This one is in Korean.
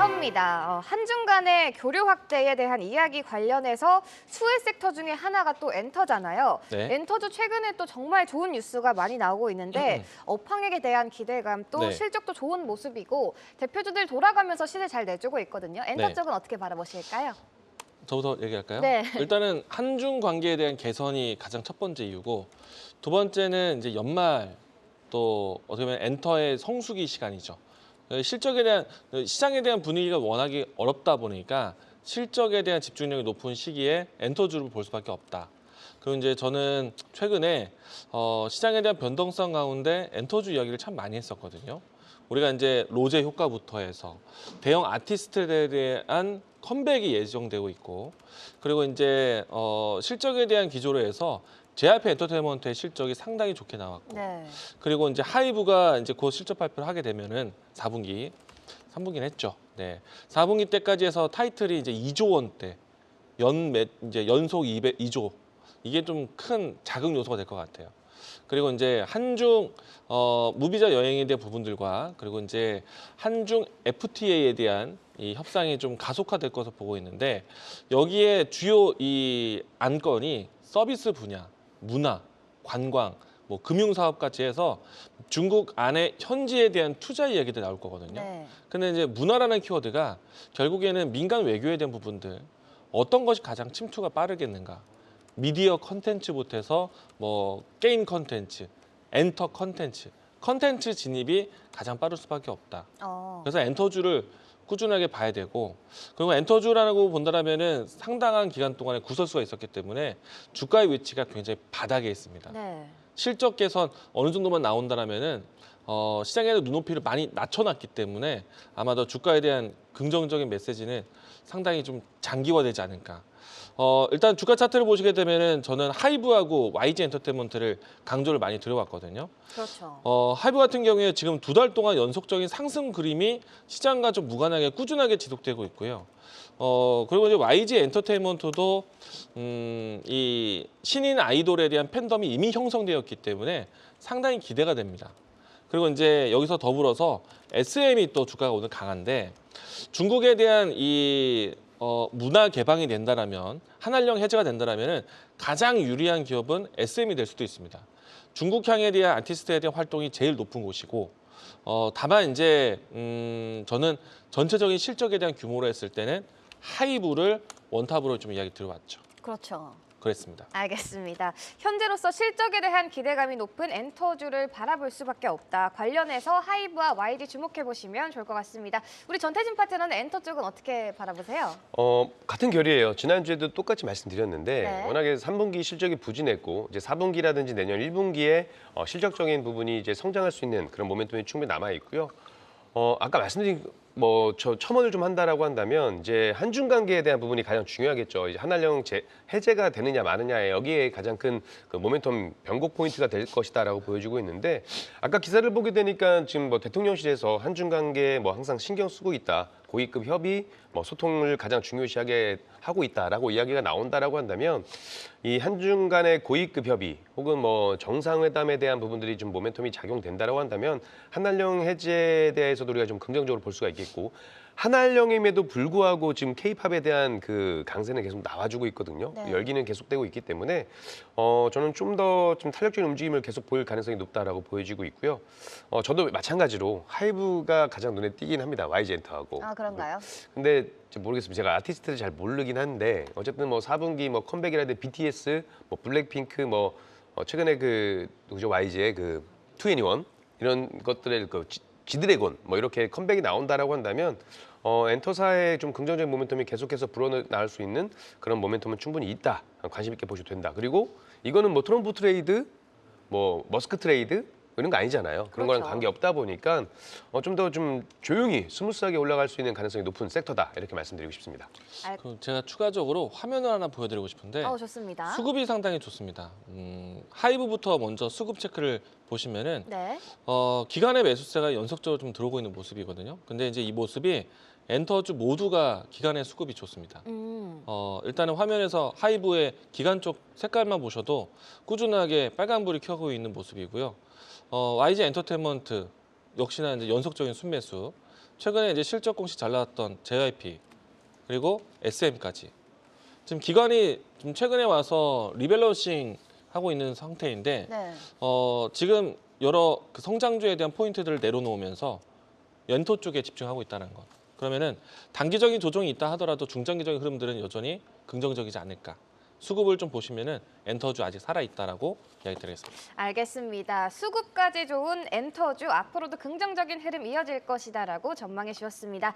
이겁니다. 한중 간의 교류 확대에 대한 이야기 관련해서 수혜 섹터 중에 하나가 또 엔터잖아요. 네. 엔터주 최근에 또 정말 좋은 뉴스가 많이 나오고 있는데 업황에 대한 기대감 또 네. 실적도 좋은 모습이고 대표주들 돌아가면서 시세 잘 내주고 있거든요. 엔터 네. 쪽은 어떻게 바라보실까요? 저부터 얘기할까요? 네. 일단은 한중 관계에 대한 개선이 가장 첫 번째 이유고, 두 번째는 이제 연말 또 어떻게 보면 엔터의 성수기 시간이죠. 실적에 대한 시장에 대한 분위기가 워낙에 어렵다 보니까 실적에 대한 집중력이 높은 시기에 엔터주를 볼 수밖에 없다. 그리고 이제 저는 최근에 시장에 대한 변동성 가운데 엔터주 이야기를 참 많이 했었거든요. 우리가 이제 로제 효과부터 해서 대형 아티스트에 대한 컴백이 예정되고 있고, 그리고 이제 실적에 대한 기조로 해서 JYP 엔터테인먼트의 실적이 상당히 좋게 나왔고, 네. 그리고 이제 하이브가 이제 곧 실적 발표를 하게 되면은 4분기, 3분기는 했죠. 네, 4분기 때까지 해서 타이틀이 이제 2조 원대 이제 연속 2조, 이게 좀 큰 자극 요소가 될 것 같아요. 그리고 이제 한중 무비자 여행에 대한 부분들과, 그리고 이제 한중 FTA에 대한 이 협상이 좀 가속화될 것으로 보고 있는데, 여기에 주요 이 안건이 서비스 분야, 문화, 관광, 뭐 금융사업까지 해서 중국 안에 현지에 대한 투자 이야기도 나올 거거든요. 네. 근데 이제 문화라는 키워드가 결국에는 민간 외교에 대한 부분들, 어떤 것이 가장 침투가 빠르겠는가? 미디어 컨텐츠부터 해서 뭐 게임 컨텐츠, 엔터 컨텐츠 진입이 가장 빠를 수밖에 없다. 그래서 엔터주를 꾸준하게 봐야 되고, 그리고 엔터주라고 본다면은 상당한 기간 동안에 구설수가 있었기 때문에 주가의 위치가 굉장히 바닥에 있습니다. 네. 실적 개선 어느 정도만 나온다면은 시장에도 눈높이를 많이 낮춰놨기 때문에 아마도 주가에 대한 긍정적인 메시지는 상당히 좀 장기화되지 않을까. 일단 주가 차트를 보시게 되면은 저는 하이브하고 YG 엔터테인먼트를 강조를 많이 드려왔거든요. 그렇죠. 하이브 같은 경우에 지금 2달 동안 연속적인 상승 그림이 시장과 좀 무관하게 꾸준하게 지속되고 있고요. 그리고 이제 YG 엔터테인먼트도 이 신인 아이돌에 대한 팬덤이 이미 형성되었기 때문에 상당히 기대가 됩니다. 그리고 이제 여기서 더불어서 SM이 또 주가가 오늘 강한데, 중국에 대한 이 문화 개방이 된다라면, 한한령 해제가 된다라면은 가장 유리한 기업은 SM이 될 수도 있습니다. 중국향에 대한 아티스트에 대한 활동이 제일 높은 곳이고, 다만 이제 저는 전체적인 실적에 대한 규모로 했을 때는 하이브를 원탑으로 좀 이야기 들어왔죠. 그렇죠. 그랬습니다. 알겠습니다. 현재로서 실적에 대한 기대감이 높은 엔터주를 바라볼 수밖에 없다. 관련해서 하이브와 YG 주목해보시면 좋을 것 같습니다. 우리 전태진 파트너는 엔터 쪽은 어떻게 바라보세요? 같은 결이에요. 지난주에도 똑같이 말씀드렸는데 네. 워낙에 3분기 실적이 부진했고, 이제 4분기라든지 내년 1분기에 실적적인 부분이 이제 성장할 수 있는 그런 모멘텀이 충분히 남아 있고요. 아까 말씀드린 저 첨언을 좀 한다라고 한다면, 이제 한중 관계에 대한 부분이 가장 중요하겠죠. 이제 한한령 해제가 되느냐 마느냐에 여기에 가장 큰 그 모멘텀 변곡 포인트가 될 것이다라고 보여지고 있는데, 아까 기사를 보게 되니까 지금 뭐 대통령실에서 한중 관계에 뭐 항상 신경 쓰고 있다, 고위급 협의, 뭐 소통을 가장 중요시하게 하고 있다라고 이야기가 나온다라고 한다면, 이 한중 간의 고위급 협의 혹은 뭐 정상회담에 대한 부분들이 좀 모멘텀이 작용된다라고 한다면 한한령 해제에 대해서도 우리가 좀 긍정적으로 볼 수가 있겠고, 한한령임에도 불구하고 지금 K-팝에 대한 그 강세는 계속 나와주고 있거든요. 네. 열기는 계속되고 있기 때문에 저는 좀 더 좀 탄력적인 움직임을 계속 보일 가능성이 높다라고 보여지고 있고요. 저도 마찬가지로 하이브가 가장 눈에 띄긴 합니다. YG 엔터하고. 아, 그런가요? 근데 모르겠습니다. 제가 아티스트를 잘 모르긴 한데, 어쨌든 뭐 4분기 뭐 컴백이라든지 BTS, 뭐 블랙핑크, 뭐 최근에 그 누구죠, YG의 그 2NE1 이런 것들의 그 지드래곤 뭐 이렇게 컴백이 나온다라고 한다면 엔터사의 좀 긍정적인 모멘텀이 계속해서 불어나올 수 있는 그런 모멘텀은 충분히 있다. 관심 있게 보셔도 된다. 그리고 이거는 뭐 트럼프 트레이드, 뭐 머스크 트레이드 이런 거 아니잖아요. 그런 거랑 그렇죠. 관계 없다 보니까 좀 더 좀 조용히 스무스하게 올라갈 수 있는 가능성이 높은 섹터다, 이렇게 말씀드리고 싶습니다. 제가 추가적으로 화면을 하나 보여드리고 싶은데, 좋습니다. 수급이 상당히 좋습니다. 하이브부터 먼저 수급 체크를 보시면은 네. 기관의 매수세가 연속적으로 좀 들어오고 있는 모습이거든요. 근데 이제 이 모습이 엔터주 모두가 기관의 수급이 좋습니다. 일단은 화면에서 하이브의 기관 쪽 색깔만 보셔도 꾸준하게 빨간불이 켜고 있는 모습이고요. YG 엔터테인먼트 역시나 이제 연속적인 순매수, 최근에 이제 실적 공시 잘 나왔던 JYP 그리고 SM까지 지금 기관이 좀 최근에 와서 리밸런싱 하고 있는 상태인데 네. 지금 여러 그 성장주에 대한 포인트들을 내려놓으면서 엔터 쪽에 집중하고 있다는 것. 그러면은 단기적인 조정이 있다 하더라도 중장기적인 흐름들은 여전히 긍정적이지 않을까. 수급을 좀 보시면은 엔터주 아직 살아 있다라고 이야기 드리겠습니다. 알겠습니다. 수급까지 좋은 엔터주 앞으로도 긍정적인 흐름 이어질 것이다라고 전망해 주셨습니다.